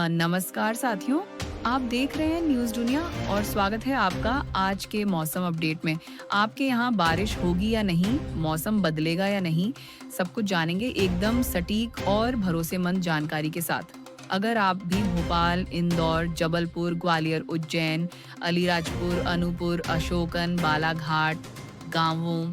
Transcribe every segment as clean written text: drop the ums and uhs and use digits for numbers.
नमस्कार साथियों, आप देख रहे हैं न्यूज़ दुनिया और स्वागत है आपका आज के मौसम अपडेट में। आपके यहाँ बारिश होगी या नहीं, मौसम बदलेगा या नहीं, सब कुछ जानेंगे एकदम सटीक और भरोसेमंद जानकारी के साथ। अगर आप भी भोपाल, इंदौर, जबलपुर, ग्वालियर, उज्जैन, अलीराजपुर, अनूपपुर, अशोकन, बालाघाट, गांवों,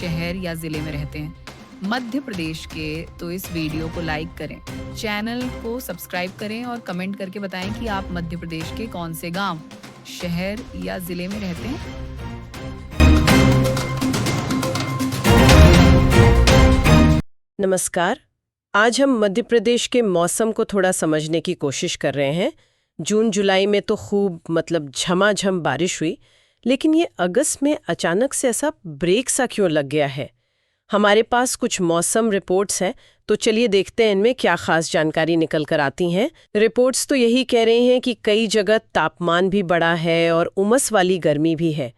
शहर या जिले में रहते हैं मध्य प्रदेश के, तो इस वीडियो को लाइक करें, चैनल को सब्सक्राइब करें और कमेंट करके बताएं कि आप मध्य प्रदेश के कौन से गांव, शहर या जिले में रहते हैं। नमस्कार। आज हम मध्य प्रदेश के मौसम को थोड़ा समझने की कोशिश कर रहे हैं। जून जुलाई में तो खूब झमाझम बारिश हुई, लेकिन ये अगस्त में अचानक से ऐसा ब्रेक सा क्यों लग गया है। हमारे पास कुछ मौसम रिपोर्ट्स हैं, तो चलिए देखते हैं इनमें क्या खास जानकारी निकल कर आती हैं। रिपोर्ट्स तो यही कह रहे हैं कि कई जगह तापमान भी बढ़ा है और उमस वाली गर्मी भी है।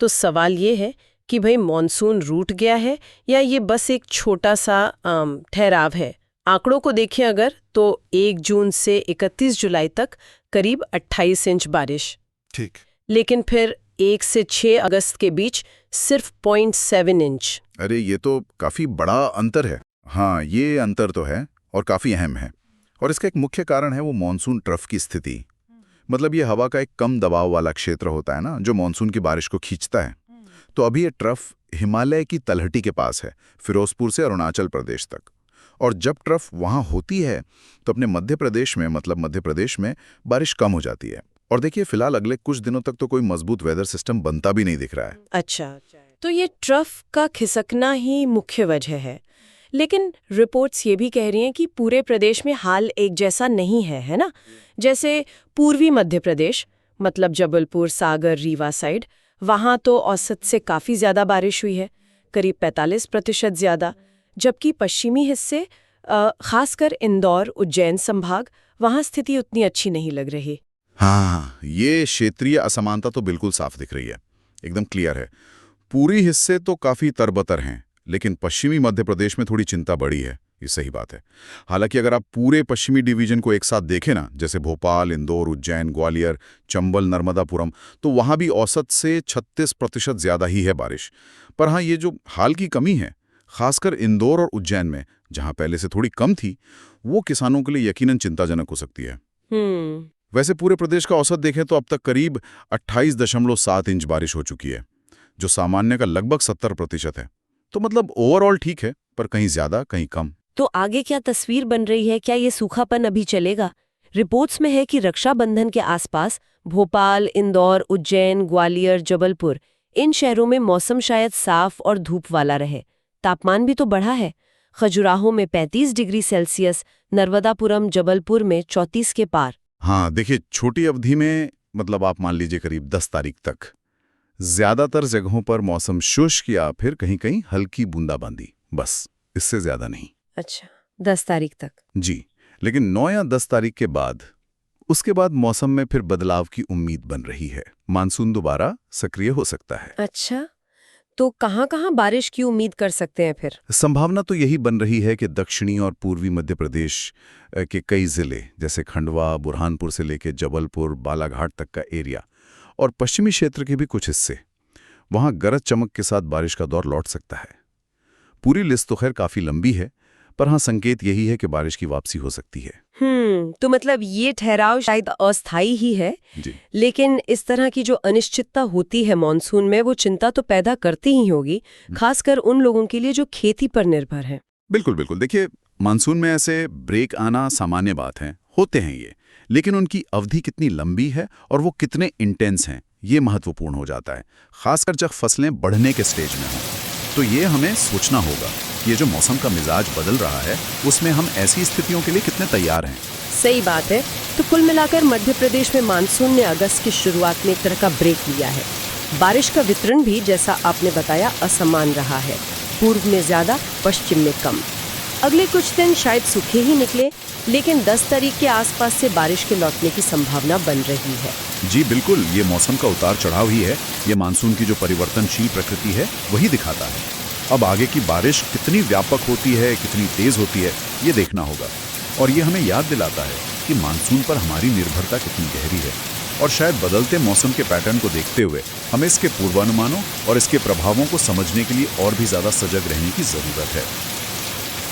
तो सवाल ये है कि भाई मॉनसून रूठ गया है या ये बस एक छोटा सा ठहराव है। आंकड़ों को देखें अगर, तो 1 जून से 31 जुलाई तक करीब 28 इंच बारिश, ठीक, लेकिन फिर 1 से 6 अगस्त के बीच सिर्फ 0.7 इंच। अरे ये तो काफी बड़ा अंतर है। हाँ, ये अंतर तो है और काफी अहम है। और इसका एक मुख्य कारण है वो मॉनसून ट्रफ की स्थिति। मतलब ये हवा का एक कम दबाव वाला क्षेत्र होता है ना, जो मॉनसून की बारिश को खींचता है। तो अभी ये ट्रफ हिमालय की तलहटी के पास है, फिरोजपुर से अरुणाचल प्रदेश तक। और जब ट्रफ वहां होती है तो अपने मध्य प्रदेश में बारिश कम हो जाती है। और देखिए, फिलहाल अगले कुछ दिनों तक तो कोई मजबूत वेदर सिस्टम बनता भी नहीं दिख रहा है। अच्छा, तो ये ट्रफ का खिसकना ही मुख्य वजह है। लेकिन रिपोर्ट्स ये भी कह रही हैं कि पूरे प्रदेश में हाल एक जैसा नहीं है ना। जैसे पूर्वी मध्य प्रदेश, मतलब जबलपुर, सागर, रीवा साइड, वहाँ तो औसत से काफ़ी ज़्यादा बारिश हुई है, करीब 45% ज़्यादा। जबकि पश्चिमी हिस्से, खासकर इंदौर, उज्जैन संभाग, वहाँ स्थिति उतनी अच्छी नहीं लग रही। हाँ, ये क्षेत्रीय असमानता तो बिल्कुल साफ दिख रही है, एकदम क्लियर है। पूरी हिस्से तो काफी तरबतर हैं, लेकिन पश्चिमी मध्य प्रदेश में थोड़ी चिंता बढ़ी है, ये सही बात है। हालांकि अगर आप पूरे पश्चिमी डिवीजन को एक साथ देखें ना, जैसे भोपाल, इंदौर, उज्जैन, ग्वालियर, चंबल, नर्मदापुरम, तो वहां भी औसत से 36% ज्यादा ही है बारिश। पर हाँ, ये जो हाल की कमी है, खासकर इंदौर और उज्जैन में, जहां पहले से थोड़ी कम थी, वो किसानों के लिए यकीनन चिंताजनक हो सकती है। वैसे पूरे प्रदेश का औसत देखें तो अब तक करीब 28.7 इंच बारिश हो चुकी है, जो सामान्य का लगभग 70% है। तो मतलब ओवरऑल ठीक है, पर कहीं ज्यादा कहीं कम। तो आगे क्या तस्वीर बन रही है? क्या ये सूखापन अभी चलेगा? रिपोर्ट्स में है कि रक्षाबंधन के आसपास भोपाल, इंदौर, उज्जैन, ग्वालियर, जबलपुर, इन शहरों में मौसम शायद साफ और धूप वाला रहे। तापमान भी तो बढ़ा है। खजुराहो में 35 डिग्री सेल्सियस, नर्मदापुरम, जबलपुर में 34 के पार। हाँ, देखिए, छोटी अवधि में, मतलब आप मान लीजिए करीब 10 तारीख तक ज्यादातर जगहों पर मौसम शुष्क या फिर कहीं कहीं हल्की बूंदाबांदी, बस, इससे ज्यादा नहीं। अच्छा, 10 तारीख तक? जी, लेकिन 9 या 10 तारीख के बाद, उसके बाद मौसम में फिर बदलाव की उम्मीद बन रही है। मानसून दोबारा सक्रिय हो सकता है। अच्छा, तो कहाँ-कहाँ बारिश की उम्मीद कर सकते हैं फिर? संभावना तो यही बन रही है कि दक्षिणी और पूर्वी मध्य प्रदेश के कई जिले, जैसे खंडवा, बुरहानपुर से लेकर जबलपुर, बालाघाट तक का एरिया, और पश्चिमी क्षेत्र के भी कुछ हिस्से, वहां गरज चमक के साथ बारिश का दौर लौट सकता है। पूरी लिस्ट तो खैर काफी लंबी है, पर हाँ, संकेत यही है कि बारिश की वापसी हो सकती है। तो मतलब ये ठहराव शायद अस्थायी ही है, लेकिन इस तरह की जो अनिश्चितता होती है मॉनसून में, वो चिंता तो पैदा करती ही होगी, खासकर उन लोगों के लिए जो खेती पर निर्भर हैं। बिल्कुल बिल्कुल। देखिए, मानसून में ऐसे ब्रेक आना सामान्य बात है, होते हैं ये, लेकिन उनकी अवधि कितनी लंबी है और वो कितने इंटेंस हैं, ये महत्वपूर्ण हो जाता है, खासकर जब फसलें बढ़ने के स्टेज में हों। तो ये हमें सोचना होगा कि ये जो मौसम का मिजाज बदल रहा है, उसमें हम ऐसी स्थितियों के लिए कितने तैयार हैं। सही बात है। तो कुल मिलाकर मध्य प्रदेश में मानसून ने अगस्त की शुरुआत में एक तरह का ब्रेक लिया है। बारिश का वितरण भी, जैसा आपने बताया, असमान रहा है, पूर्व में ज्यादा, पश्चिम में कम। अगले कुछ दिन शायद सूखे ही निकले, लेकिन 10 तारीख के आसपास से बारिश के लौटने की संभावना बन रही है। जी बिल्कुल, ये मौसम का उतार चढ़ाव ही है। ये मानसून की जो परिवर्तनशील प्रकृति है, वही दिखाता है। अब आगे की बारिश कितनी व्यापक होती है, कितनी तेज होती है, ये देखना होगा। और ये हमें याद दिलाता है कि मानसून पर हमारी निर्भरता कितनी गहरी है और शायद बदलते मौसम के पैटर्न को देखते हुए हमें इसके पूर्वानुमानों और इसके प्रभावों को समझने के लिए और भी ज़्यादा सजग रहने की ज़रूरत है।